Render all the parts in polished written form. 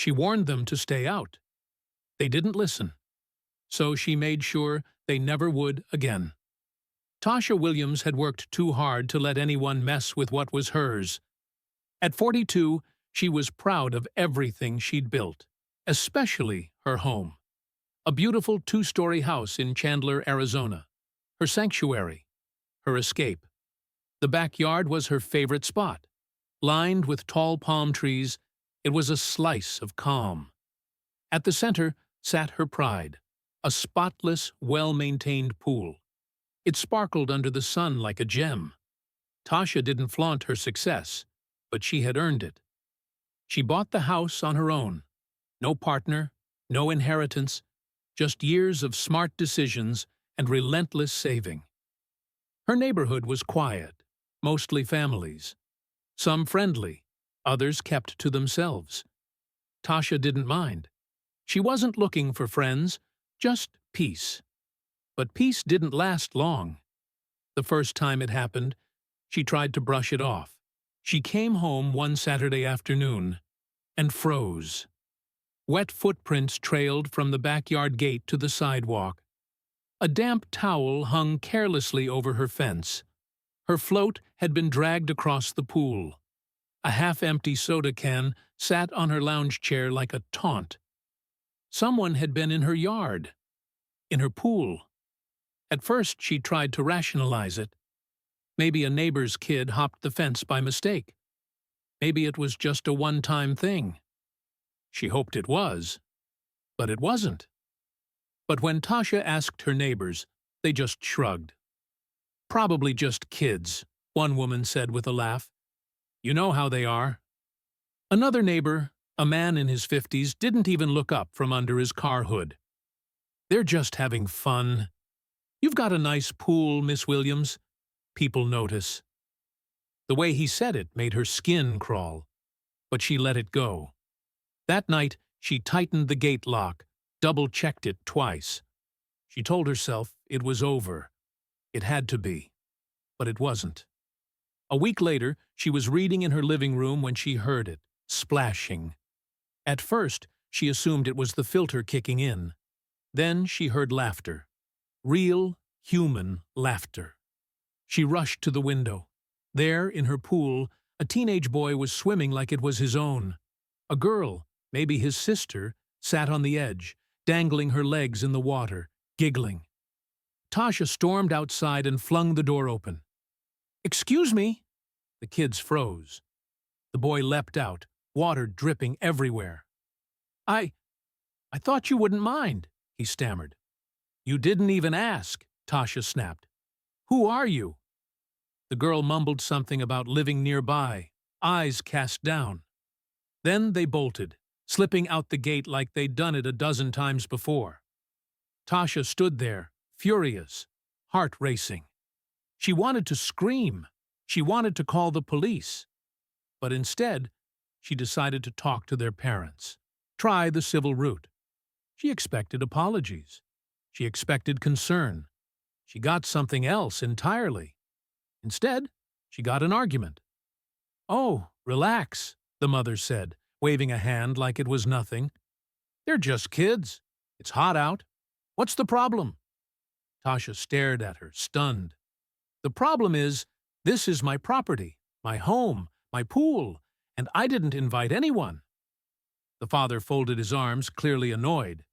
She warned them to stay out. They didn't listen, so she made sure they never would again. Tasha Williams had worked too hard to let anyone mess with what was hers. At 42, she was proud of everything she'd built, especially her home. A beautiful two-story house in Chandler, Arizona. Her sanctuary. Her escape. The backyard was her favorite spot. Lined with tall palm trees, it was a slice of calm. At the center sat her pride, a spotless, well-maintained pool. It sparkled under the sun like a gem. Tasha didn't flaunt her success, but she had earned it. She bought the house on her own. No partner, no inheritance, just years of smart decisions and relentless saving. Her neighborhood was quiet, mostly families. Some friendly, others kept to themselves. Tasha didn't mind. She wasn't looking for friends, just peace. But peace didn't last long. The first time it happened, she tried to brush it off. She came home one Saturday afternoon and froze. Wet footprints trailed from the backyard gate to the sidewalk. A damp towel hung carelessly over her fence. Her float had been dragged across the pool. A half-empty soda can sat on her lounge chair like a taunt. Someone had been in her yard, in her pool. At first, she tried to rationalize it. Maybe a neighbor's kid hopped the fence by mistake. Maybe it was just a one-time thing. She hoped it was, but it wasn't. But when Tasha asked her neighbors, they just shrugged. Probably just kids, one woman said with a laugh. You know how they are. Another neighbor, a man in his 50s, didn't even look up from under his car hood. They're just having fun. You've got a nice pool, Miss Williams. People notice. The way he said it made her skin crawl, but she let it go. That night, she tightened the gate lock, double-checked it twice. She told herself it was over. It had to be. But it wasn't. A week later, she was reading in her living room when she heard it, splashing. At first, she assumed it was the filter kicking in. Then she heard laughter. Real, human laughter. She rushed to the window. There, in her pool, a teenage boy was swimming like it was his own. A girl, maybe his sister, sat on the edge, dangling her legs in the water, giggling. Tasha stormed outside and flung the door open. "Excuse me!" The kids froze. The boy leapt out, water dripping everywhere. I thought you wouldn't mind," he stammered. "You didn't even ask," Tasha snapped. "Who are you?" The girl mumbled something about living nearby, eyes cast down. Then they bolted, slipping out the gate like they'd done it a dozen times before. Tasha stood there, furious, heart racing. She wanted to scream. She wanted to call the police. But instead, she decided to talk to their parents. Try the civil route. She expected apologies. She expected concern. She got something else entirely. Instead, she got an argument. "Oh, relax," the mother said, waving a hand like it was nothing. "They're just kids. It's hot out. What's the problem?" Tasha stared at her, stunned. "The problem is, this is my property, my home, my pool, and I didn't invite anyone." The father folded his arms, clearly annoyed.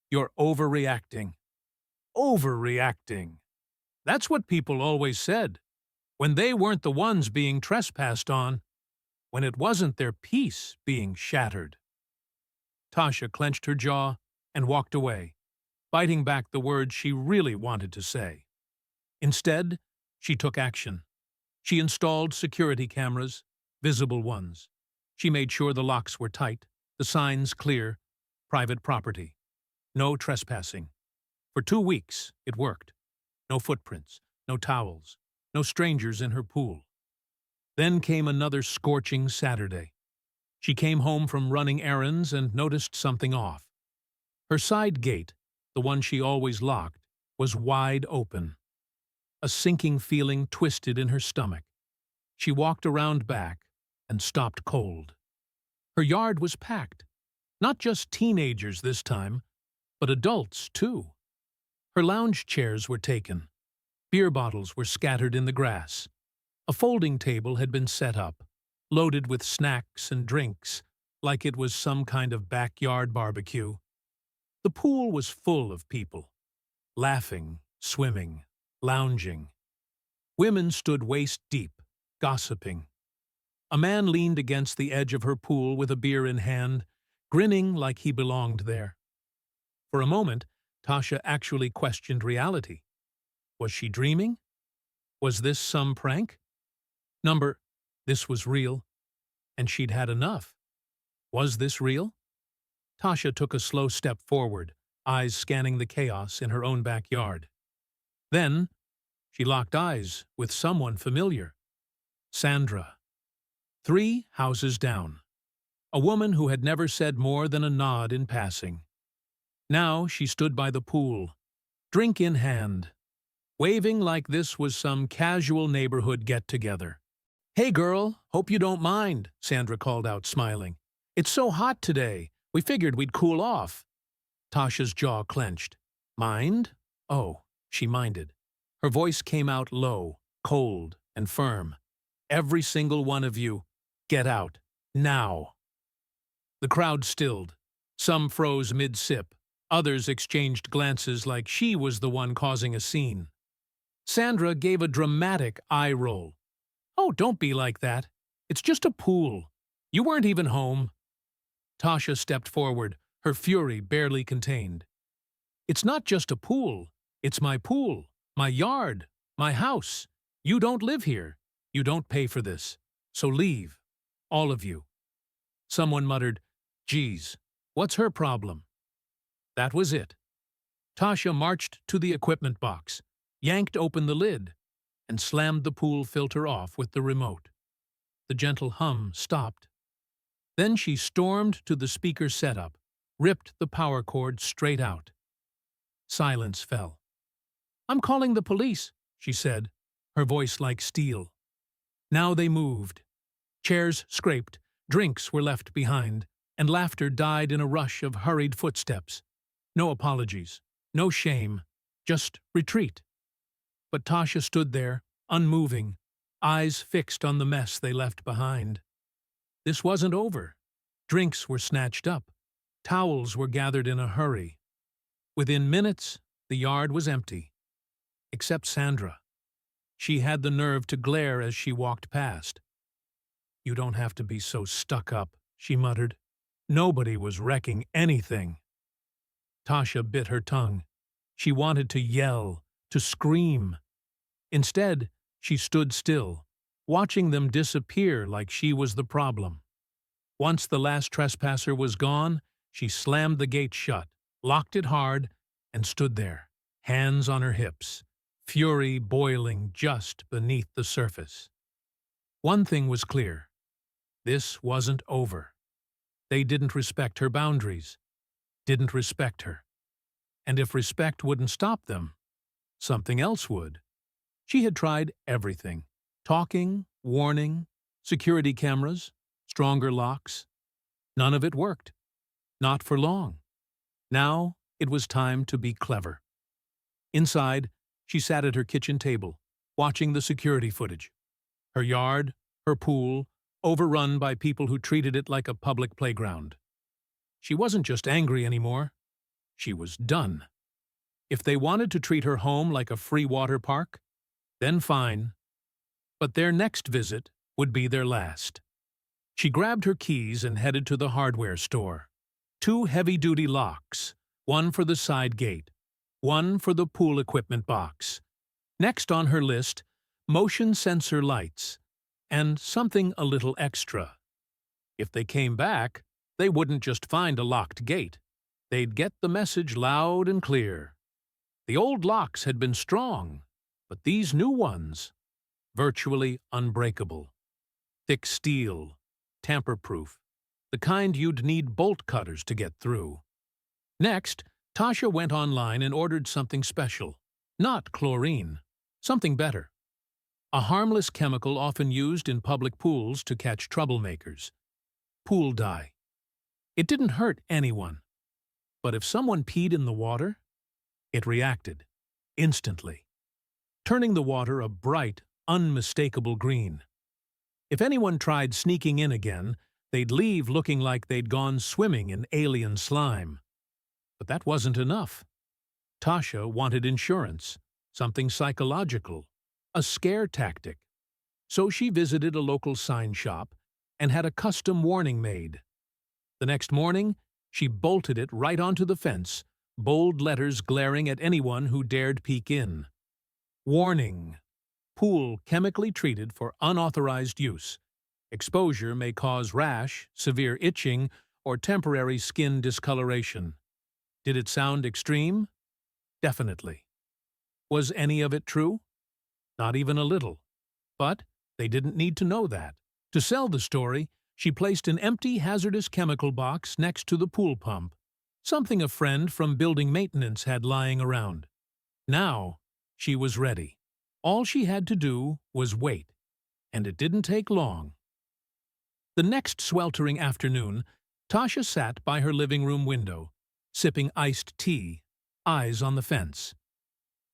"You're overreacting." Overreacting. That's what people always said, when they weren't the ones being trespassed on, when it wasn't their peace being shattered. Tasha clenched her jaw and walked away, biting back the words she really wanted to say. Instead, she took action. She installed security cameras, visible ones. She made sure the locks were tight, the signs clear, private property. No trespassing. For 2 weeks, it worked. No footprints, no towels, no strangers in her pool. Then came another scorching Saturday. She came home from running errands and noticed something off. Her side gate, the one she always locked, was wide open. A sinking feeling twisted in her stomach. She walked around back and stopped cold. Her yard was packed. Not just teenagers this time, but adults too. Her lounge chairs were taken. Beer bottles were scattered in the grass. A folding table had been set up, loaded with snacks and drinks, like it was some kind of backyard barbecue. The pool was full of people, laughing, swimming, lounging. Women stood waist-deep, gossiping. A man leaned against the edge of her pool with a beer in hand, grinning like he belonged there. For a moment, Tasha actually questioned reality. Was she dreaming? Was this some prank? This was real, and she'd had enough. Was this real? Tasha took a slow step forward, eyes scanning the chaos in her own backyard. Then, she locked eyes with someone familiar. Sandra. 3 houses down. A woman who had never said more than a nod in passing. Now she stood by the pool, drink in hand, waving like this was some casual neighborhood get-together. "Hey girl, hope you don't mind," Sandra called out, smiling. "It's so hot today. We figured we'd cool off." Tasha's jaw clenched. Mind? Oh, she minded. Her voice came out low, cold, and firm. "Every single one of you, get out. Now." The crowd stilled. Some froze mid-sip. Others exchanged glances like she was the one causing a scene. Sandra gave a dramatic eye roll. "Oh, don't be like that. It's just a pool. You weren't even home." Tasha stepped forward, her fury barely contained. "It's not just a pool. It's my yard, my house. You don't live here. You don't pay for this. So leave. All of you." Someone muttered, "Geez, what's her problem?" That was it. Tasha marched to the equipment box, yanked open the lid, and slammed the pool filter off with the remote. The gentle hum stopped. Then she stormed to the speaker setup, ripped the power cord straight out. Silence fell. "I'm calling the police," she said, her voice like steel. Now they moved. Chairs scraped, drinks were left behind, and laughter died in a rush of hurried footsteps. No apologies, no shame, just retreat. But Tasha stood there, unmoving, eyes fixed on the mess they left behind. This wasn't over. Drinks were snatched up. Towels were gathered in a hurry. Within minutes, the yard was empty. Except Sandra. She had the nerve to glare as she walked past. "You don't have to be so stuck up," she muttered. "Nobody was wrecking anything." Tasha bit her tongue. She wanted to yell, to scream. Instead, she stood still, watching them disappear like she was the problem. Once the last trespasser was gone, she slammed the gate shut, locked it hard, and stood there, hands on her hips, fury boiling just beneath the surface. One thing was clear. This wasn't over. They didn't respect her boundaries, didn't respect her. And if respect wouldn't stop them, something else would. She had tried everything. Talking, warning, security cameras, stronger locks. None of it worked. Not for long. Now it was time to be clever. Inside, she sat at her kitchen table, watching the security footage. Her yard, her pool, overrun by people who treated it like a public playground. She wasn't just angry anymore. She was done. If they wanted to treat her home like a free water park, then fine. But their next visit would be their last. She grabbed her keys and headed to the hardware store. 2 heavy-duty locks, one for the side gate, one for the pool equipment box. Next on her list, motion sensor lights, and something a little extra. If they came back, they wouldn't just find a locked gate. They'd get the message loud and clear. The old locks had been strong, but these new ones, virtually unbreakable. Thick steel, tamper-proof, the kind you'd need bolt cutters to get through. Next, Tasha went online and ordered something special. Not chlorine, something better. A harmless chemical often used in public pools to catch troublemakers. Pool dye. It didn't hurt anyone. But if someone peed in the water, it reacted, instantly, turning the water a bright, unmistakable green. If anyone tried sneaking in again, they'd leave looking like they'd gone swimming in alien slime. But that wasn't enough. Tasha wanted insurance, something psychological, a scare tactic. So she visited a local sign shop and had a custom warning made. The next morning, she bolted it right onto the fence, bold letters glaring at anyone who dared peek in. Warning: pool chemically treated for unauthorized use. Exposure may cause rash, severe itching, or temporary skin discoloration. Did it sound extreme? Definitely. Was any of it true? Not even a little. But they didn't need to know that. To sell the story, she placed an empty hazardous chemical box next to the pool pump, something a friend from building maintenance had lying around. Now, she was ready. All she had to do was wait, and it didn't take long. The next sweltering afternoon, Tasha sat by her living room window, sipping iced tea, eyes on the fence.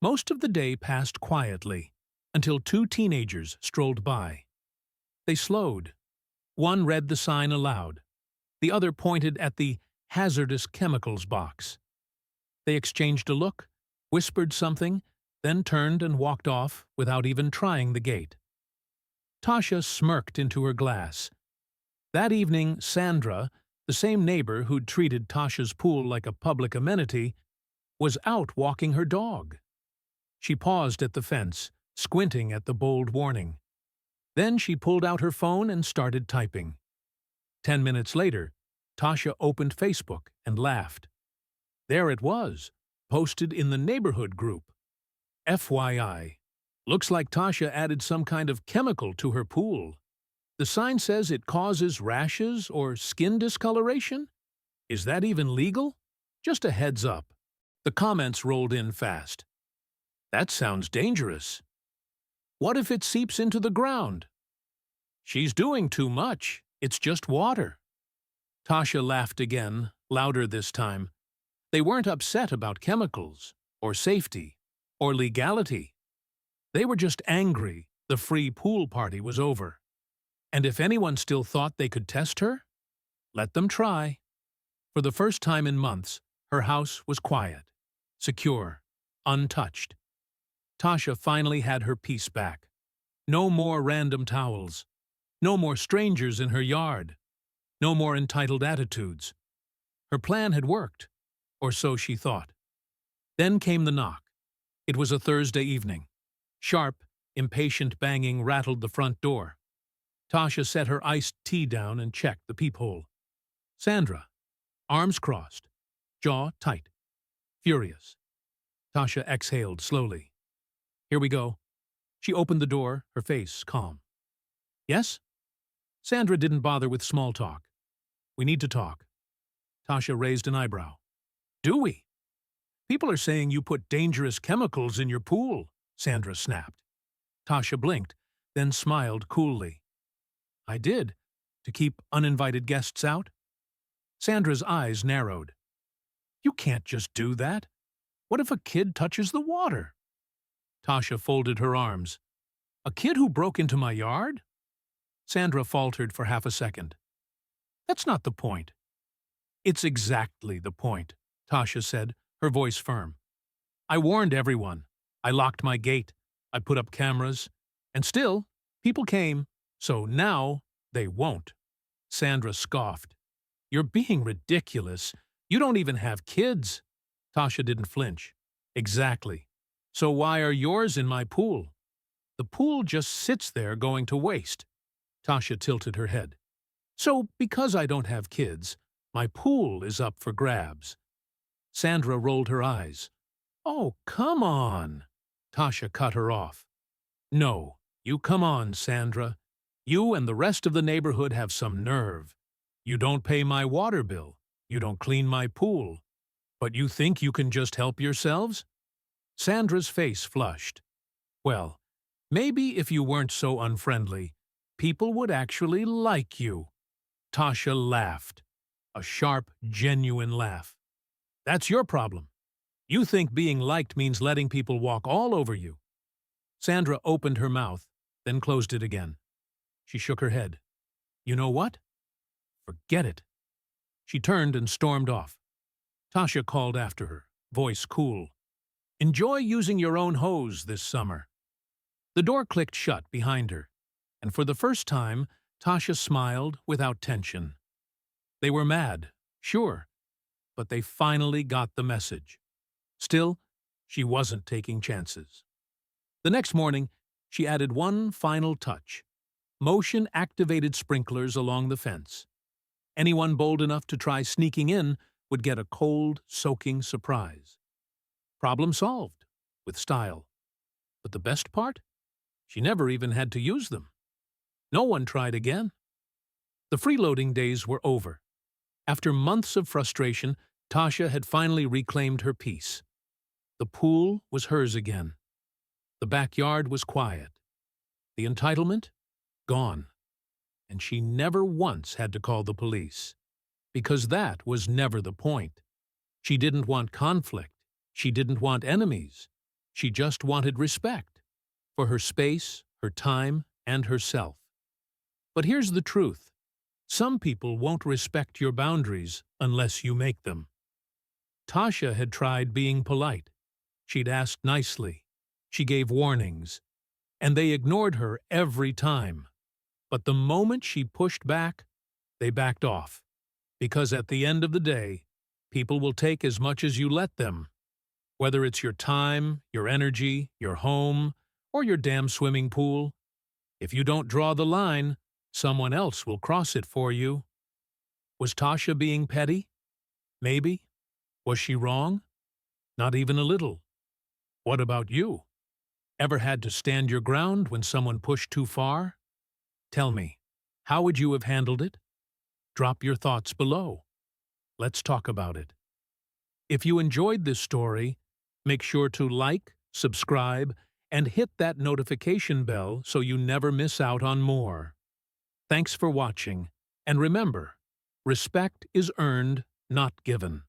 Most of the day passed quietly, until two teenagers strolled by. They slowed. One read the sign aloud. The other pointed at the hazardous chemicals box. They exchanged a look, whispered something, then turned and walked off without even trying the gate. Tasha smirked into her glass. That evening, Sandra, the same neighbor who'd treated Tasha's pool like a public amenity, was out walking her dog. She paused at the fence, squinting at the bold warning. Then she pulled out her phone and started typing. 10 minutes later, Tasha opened Facebook and laughed. There it was, posted in the neighborhood group. FYI, looks like Tasha added some kind of chemical to her pool. The sign says it causes rashes or skin discoloration? Is that even legal? Just a heads up. The comments rolled in fast. That sounds dangerous. What if it seeps into the ground? She's doing too much. It's just water. Tasha laughed again, louder this time. They weren't upset about chemicals, or safety, or legality. They were just angry the free pool party was over. And if anyone still thought they could test her, let them try. For the first time in months, her house was quiet, secure, untouched. Tasha finally had her peace back. No more random towels. No more strangers in her yard. No more entitled attitudes. Her plan had worked, or so she thought. Then came the knock. It was a Thursday evening. Sharp, impatient banging rattled the front door. Tasha set her iced tea down and checked the peephole. Sandra, arms crossed, jaw tight, furious. Tasha exhaled slowly. Here we go. She opened the door, her face calm. Yes? Sandra didn't bother with small talk. We need to talk. Tasha raised an eyebrow. Do we? People are saying you put dangerous chemicals in your pool, Sandra snapped. Tasha blinked, then smiled coolly. I did, to keep uninvited guests out. Sandra's eyes narrowed. You can't just do that. What if a kid touches the water? Tasha folded her arms. A kid who broke into my yard? Sandra faltered for half a second. That's not the point. It's exactly the point, Tasha said, her voice firm. I warned everyone. I locked my gate. I put up cameras. And still, people came. So now, they won't. Sandra scoffed. You're being ridiculous. You don't even have kids. Tasha didn't flinch. Exactly. So why are yours in my pool? The pool just sits there going to waste. Tasha tilted her head. So because I don't have kids, my pool is up for grabs. Sandra rolled her eyes. Oh, come on. Tasha cut her off. No, you come on, Sandra. You and the rest of the neighborhood have some nerve. You don't pay my water bill. You don't clean my pool. But you think you can just help yourselves? Sandra's face flushed. Well, maybe if you weren't so unfriendly, people would actually like you. Tasha laughed. A sharp, genuine laugh. That's your problem. You think being liked means letting people walk all over you. Sandra opened her mouth, then closed it again. She shook her head. You know what? Forget it. She turned and stormed off. Tasha called after her, voice cool. Enjoy using your own hose this summer. The door clicked shut behind her, and for the first time, Tasha smiled without tension. They were mad, sure, but they finally got the message. Still, she wasn't taking chances. The next morning, she added one final touch: motion-activated sprinklers along the fence. Anyone bold enough to try sneaking in would get a cold, soaking surprise. Problem solved, with style. But the best part? She never even had to use them. No one tried again. The freeloading days were over. After months of frustration, Tasha had finally reclaimed her peace. The pool was hers again. The backyard was quiet. The entitlement? Gone. And she never once had to call the police. Because that was never the point. She didn't want conflict. She didn't want enemies. She just wanted respect. For her space, her time, and herself. But here's the truth. Some people won't respect your boundaries unless you make them. Tasha had tried being polite. She'd asked nicely. She gave warnings. And they ignored her every time. But the moment she pushed back, they backed off. Because at the end of the day, people will take as much as you let them. Whether it's your time, your energy, your home, or your damn swimming pool. If you don't draw the line, someone else will cross it for you. Was Tasha being petty? Maybe. Was she wrong? Not even a little. What about you? Ever had to stand your ground when someone pushed too far? Tell me, how would you have handled it? Drop your thoughts below. Let's talk about it. If you enjoyed this story, make sure to like, subscribe, and hit that notification bell so you never miss out on more. Thanks for watching, and remember, respect is earned, not given.